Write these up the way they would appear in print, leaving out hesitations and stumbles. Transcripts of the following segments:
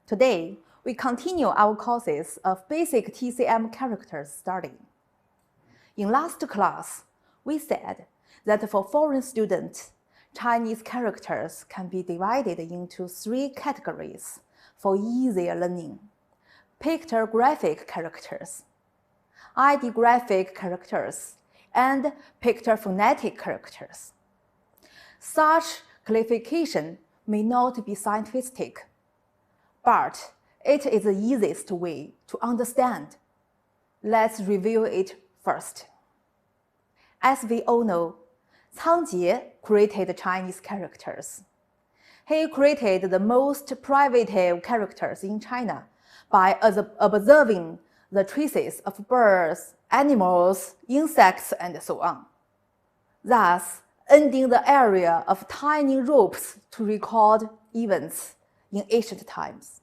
Today, we continue our courses of basic TCM characters study. In last class, we said that for foreign students, Chinese characters can be divided into 3 categories for easier learning: pictographic characters, ideographic characters, and pictophonetic characters. Such classification may not be scientific, but it is the easiest way to understand. Let's review it first. As we all know, Cangjie created Chinese characters. He created the most primitive characters in China by observing the traces of birds, animals, insects, and so on, thus ending the era of tying ropes to record events in ancient times,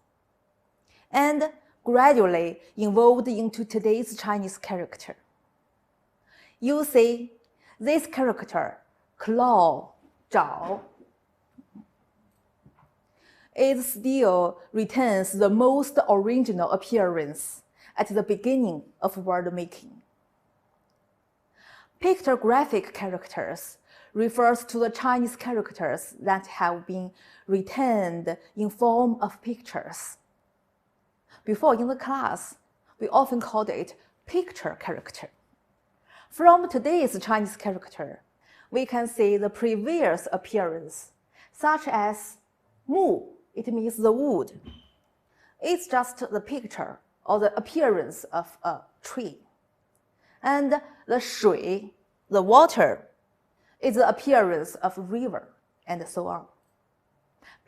and gradually evolved into today's Chinese character. You see, this character, claw, 爪, it still retains the most original appearance at the beginning of word making. Pictographic characters refers to the Chinese characters that have been retained in form of pictures. Before in the class, we often called it picture character. From today's Chinese character, we can see the previous appearance, such as mu, it means the wood. It's just the picture or the appearance of a tree. And the shui, the water, is the appearance of a river, and so on.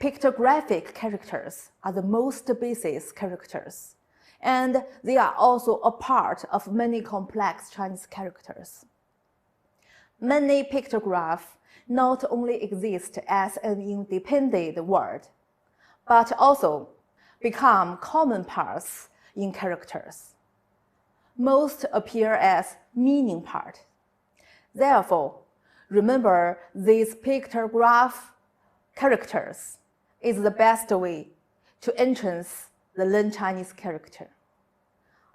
Pictographic characters are the most basic characters, and they are also a part of many complex Chinese characters. Many pictographs not only exist as an independent word, but also become common parts in characters. Most appear as meaning part. Therefore, remember these pictograph characters is the best way to entrance the learn Chinese character.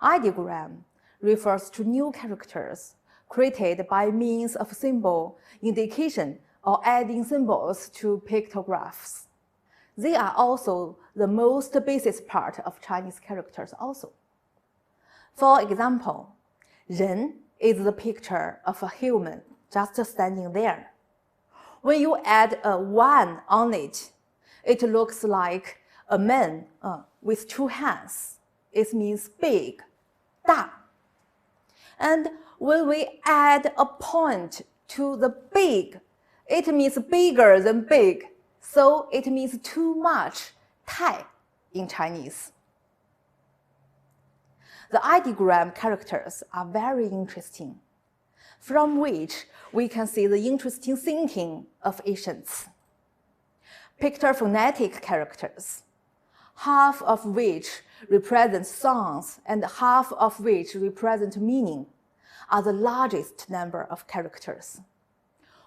Ideogram refers to new characters created by means of symbol indication or adding symbols to pictographs. They are also the most basic part of Chinese characters also. For example, 人 is the picture of a human just standing there. When you add a 1 on it, it looks like a man with 2 hands. It means big, 大. And when we add a point to the big, it means bigger than big. So it means too much, 太 in Chinese. The ideogram characters are very interesting, from which we can see the interesting thinking of ancients. Pictophonetic characters, half of which represent sounds and half of which represent meaning, are the largest number of characters.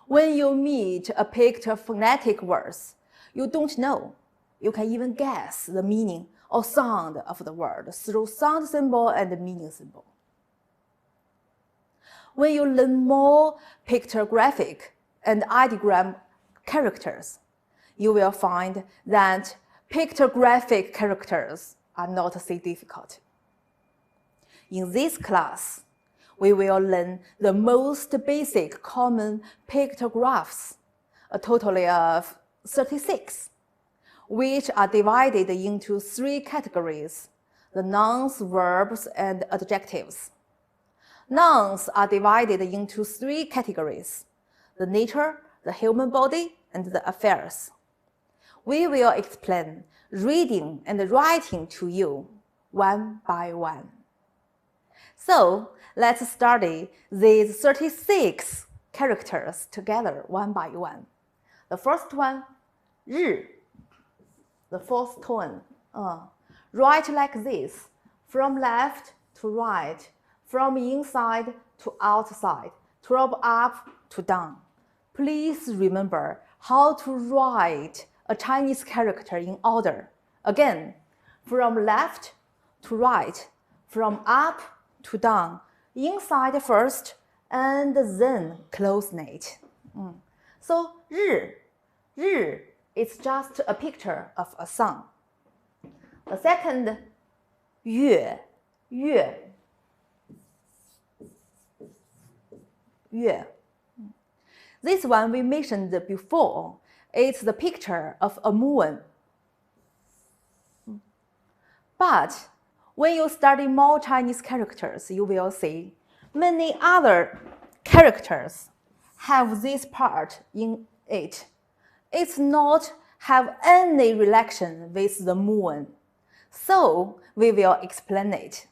When you meet a pictophonetic words, you don't know. You can even guess the meaning or sound of the word through sound symbol and meaning symbol. When you learn more pictographic and ideogram characters, you will find that pictographic characters are not so difficult. In this class, we will learn the most basic common pictographs, a total of 36, which are divided into 3 categories: the nouns, verbs, and adjectives. Nouns are divided into 3 categories: the nature, the human body, and the affairs. We will explain reading and writing to you one by one. So let's study these 36 characters together one by one. The first one, 日, the fourth tone. Write like this, from left to right, from inside to outside, from up to down. Please remember how to write a Chinese character in order. Again, from left to right, from up to down, inside first, and then closing it. So 日 is just a picture of a sun. The second 月 This one we mentioned before. It's the picture of a moon. But when you study more Chinese characters, you will see many other characters have this part in it. It's not have any relation with the moon. So we will explain it.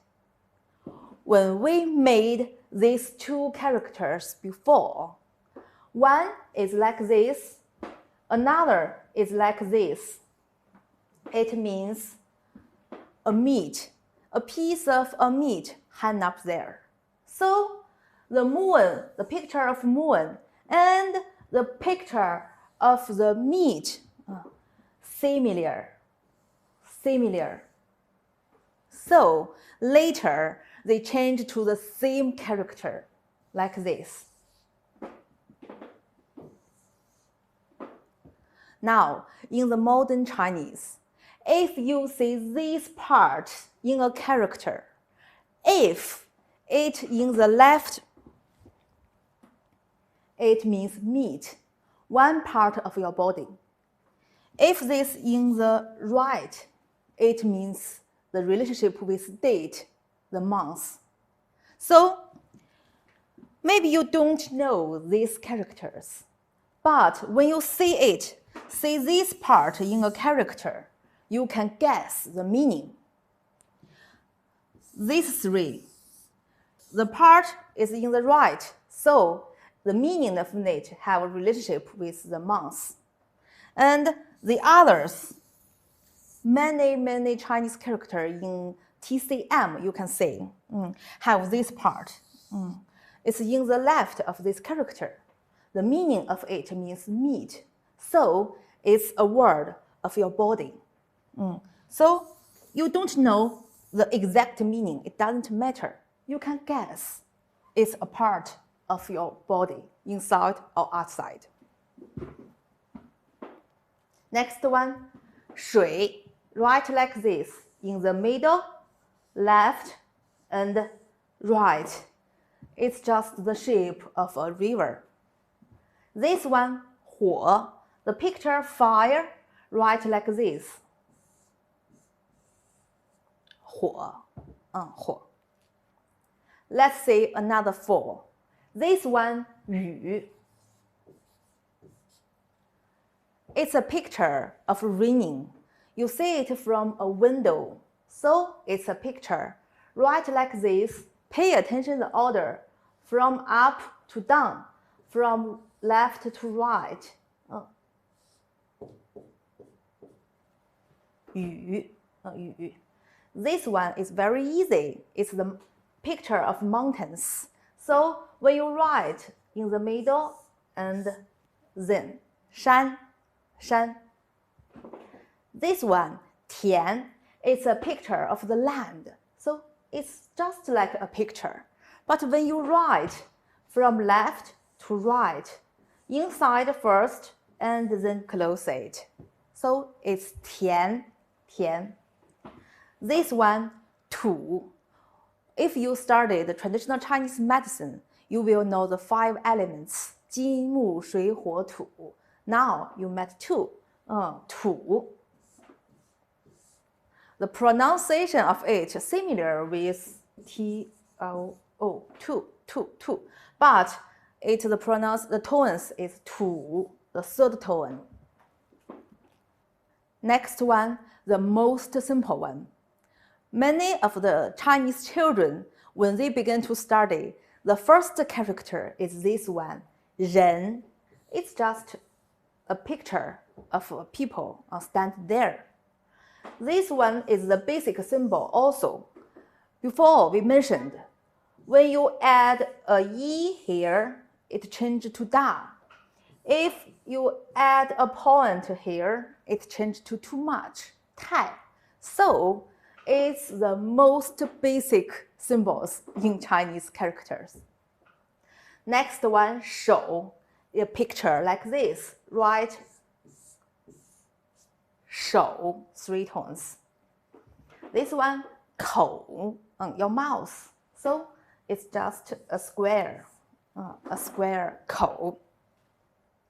When we made these two characters before, one is like this, another is like this. It means a meat, a piece of a meat hung up there. So the moon, the picture of moon, and the picture of the meat, similar. So later they changed to the same character, like this. Now, in the modern Chinese, if you see this part in a character, if it in the left, it means meat, one part of your body. If this in the right, it means the relationship with date, the month. So maybe you don't know these characters, but when you see this part in a character, you can guess the meaning. These three, the part is in the right, so the meaning of it have a relationship with the month. And the others, many Chinese characters in TCM, you can say, have this part. It's in the left of this character. The meaning of it means meat. So it's a word of your body. So you don't know the exact meaning. It doesn't matter. You can guess it's a part of your body, inside or outside. Next one, 水, right like this, in the middle, left, and right. It's just the shape of a river. This one, 火, the picture of fire, right like this. 火, 火. Let's say another 4. This one, 雨. It's a picture of raining. You see it from a window. So it's a picture. Right like this. Pay attention to the order. From up to down. From left to right. 雨. This one is very easy. It's the picture of mountains. So when you write in the middle and then 山. This one, 田, it's a picture of the land. So it's just like a picture. But when you write from left to right, inside first and then close it. So it's 田. This one, 土. If you studied the traditional Chinese medicine, you will know the 5 elements. 金木水火土. Now you met 2. 土. The pronunciation of it similar with TLO, 2. But the tones is 土, the third tone. Next one, the most simple one. Many of the Chinese children, when they begin to study, the first character is this one, 人. It's just a picture of people stand there. This one is the basic symbol also. Before we mentioned, when you add a yi here, it changes to da. If you add a point here, it changes to too much, 太. So It's the most basic symbols in Chinese characters. Next one, 手, a picture like this, right? 手, 3 tones. This one, 口, your mouth. So it's just a square 口.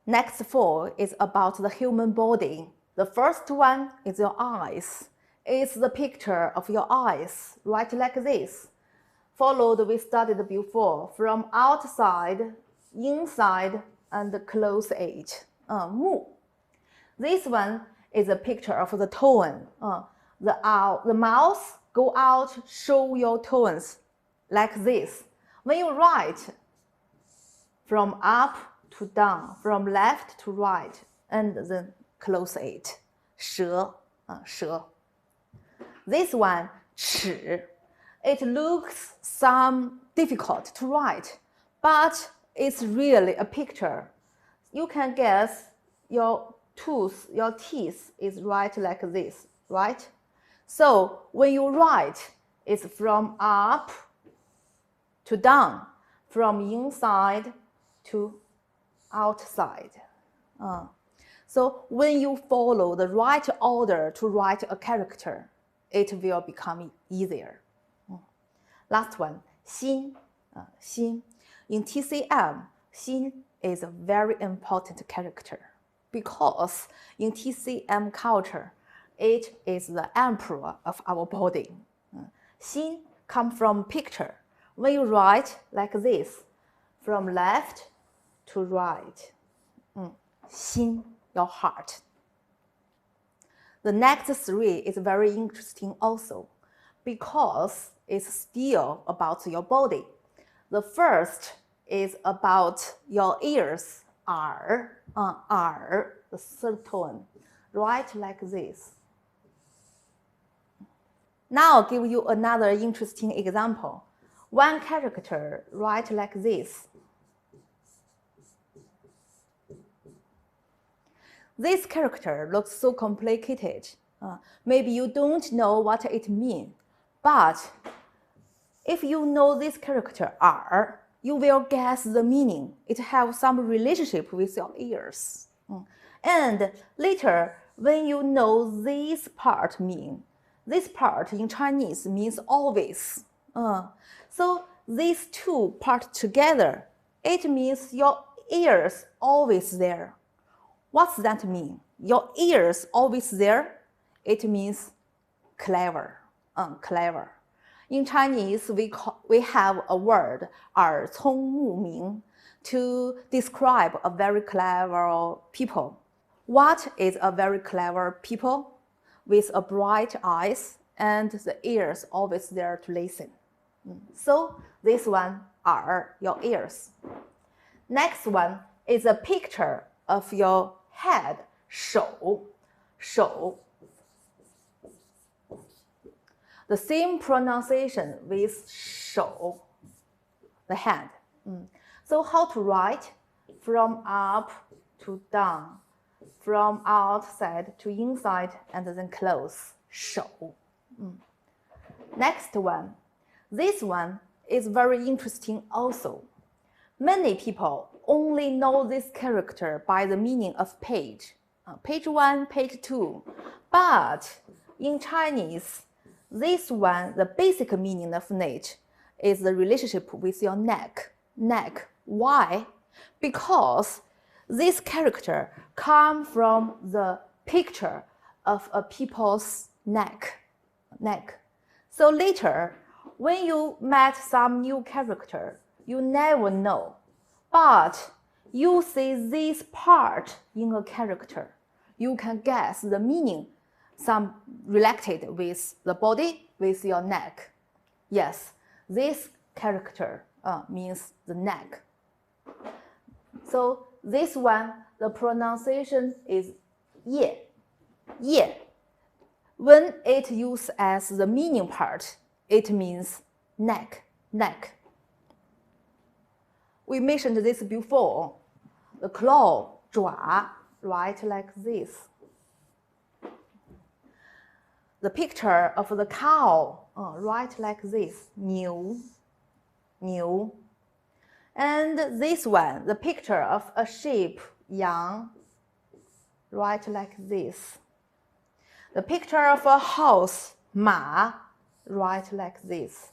Next 4 is about the human body. The first one is your eyes. It's the picture of your eyes, right like this. Followed, we studied before, from outside, inside, and close edge, 目. This one is a picture of the tone. The mouth go out, show your tones like this. When you write, from up to down, from left to right, and then close edge, 舌, 舌. This one, 齿. It looks some difficult to write, but it's really a picture. You can guess your teeth is right like this, right? So when you write, it's from up to down, from inside to outside. So when you follow the right order to write a character, it will become easier. Last one, 心, 心. In TCM, 心 is a very important character because in TCM culture, it is the emperor of our body. 心 comes from picture. When you write like this, from left to right, 心, your heart. The next 3 is very interesting also because it's still about your body. The first is about your ears, 耳, 耳, the third tone, right like this. Now I'll give you another interesting example. One character, right like this. This character looks so complicated. Maybe you don't know what it means, but if you know this character 耳, you will guess the meaning. It has some relationship with your ears. And later, when you know this part mean, this part in Chinese means always. So these 2 parts together, it means your ears always there. What's that mean? Your ears always there? It means clever, clever. In Chinese, we have a word, 耳聪目明, to describe a very clever people. What is a very clever people? With a bright eyes and the ears always there to listen. So this one are your ears. Next one is a picture of your head, 手, 手. The same pronunciation with 手, the hand. So how to write? From up to down, from outside to inside, and then close, 手. Next one. This one is very interesting also. Many people only know this character by the meaning of page. Page 1, page 2. But in Chinese, this one, the basic meaning of neck, is the relationship with your neck. Neck. Why? Because this character comes from the picture of a people's neck. So later, when you met some new character, you never know. But you see this part in a character. You can guess the meaning, some related with the body, with your neck. Yes, this character means the neck. So this one, the pronunciation is 叶, 叶. When it used as the meaning part, it means neck, neck. We mentioned this before. The claw, 爪, right like this. the picture of the cow, write like this, 牛, 牛. And this one, the picture of a sheep, 羊, write like this. The picture of a horse, 马, write like this.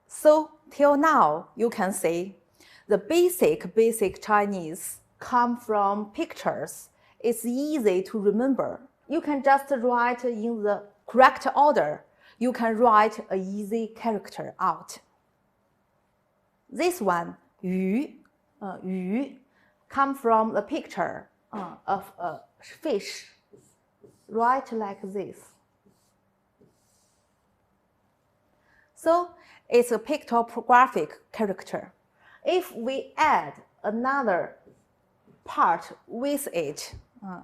So till now, you can see the basic Chinese come from pictures. It's easy to remember. You can just write in the correct order. You can write an easy character out. This one, 鱼, 鱼, come from the picture of a fish. Write like this. So it's a pictographic character. If we add another part with it,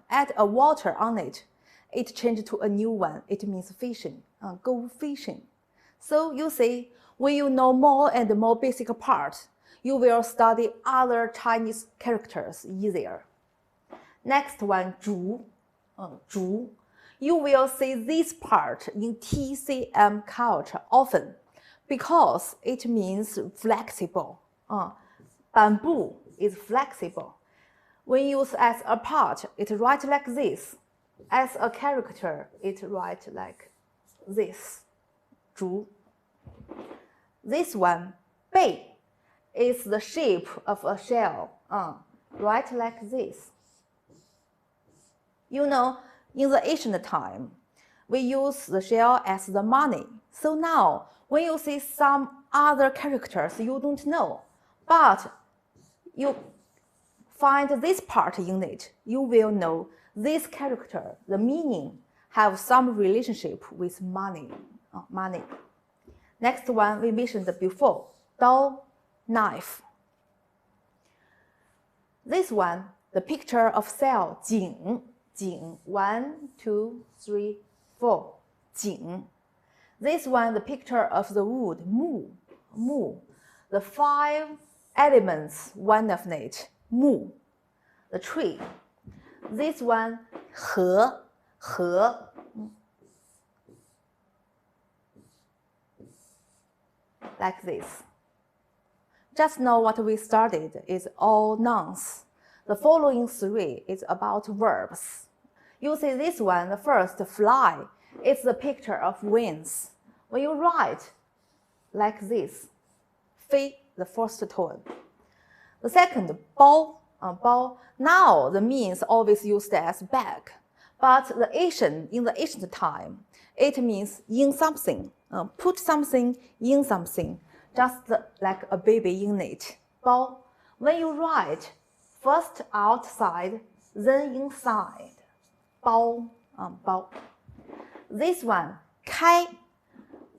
add a water on it, it changes to a new one. It means fishing, go fishing. So you see, when you know more and more basic parts, you will study other Chinese characters easier. Next one, 竹, 竹. You will see this part in TCM culture often because it means flexible. Bamboo is flexible. When used as a part, it writes like this. As a character, it writes like this. 竹. This one, 贝, is the shape of a shell. Write like this. You know, in the ancient time, we use the shell as the money. So now, when you see some other characters you don't know, but you find this part in it, you will know this character, the meaning, have some relationship with money. Money. Next one we mentioned before, 刀, knife. This one, the picture of cell, 井, 井, 1, 2, 3, 4, 井. This one, the picture of the wood, 木, 木. The 5 elements, one of it, 木, the tree. This one, 禾, 禾. Like this. Just now what we studied is all nouns. The following 3 is about verbs. You see this one, the first, fly, it's the picture of wings. When you write like this, 飞, the first tone. The second, 包, 包. Now the means always used as bag, but in the ancient time, it means in something, put something in something, just like a baby in it. 包. When you write, first outside, then inside. 包, 包. This one, 开.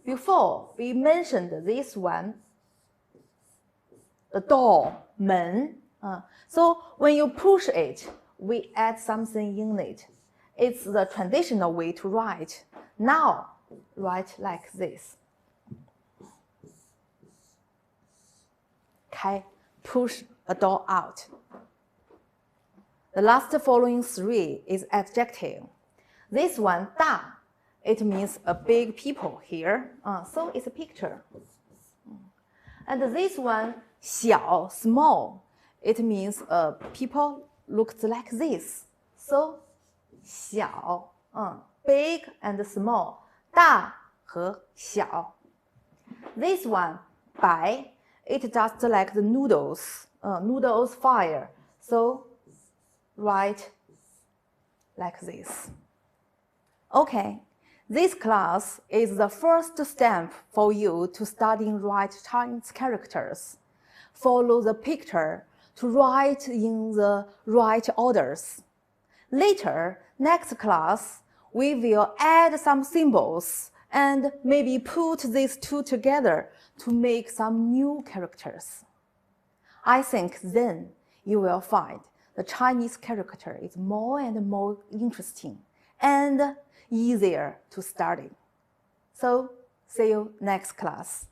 Before we mentioned this one, the door, 门. So when you push it, we add something in it. It's the traditional way to write. Now, write like this. 开, push a door out. The last following 3 is adjective. This one, 大, it means a big people here. So it's a picture. And this one, 小, small, it means people looks like this. So 小, big and small, 大和小. This one, 白, it just like the noodles, noodles fire. So write like this. Okay, this class is the first step for you to study write Chinese characters. Follow the picture to write in the right orders. Later, next class, we will add some symbols and maybe put these two together to make some new characters. I think then you will find the Chinese character is more and more interesting and easier to study. So, see you next class.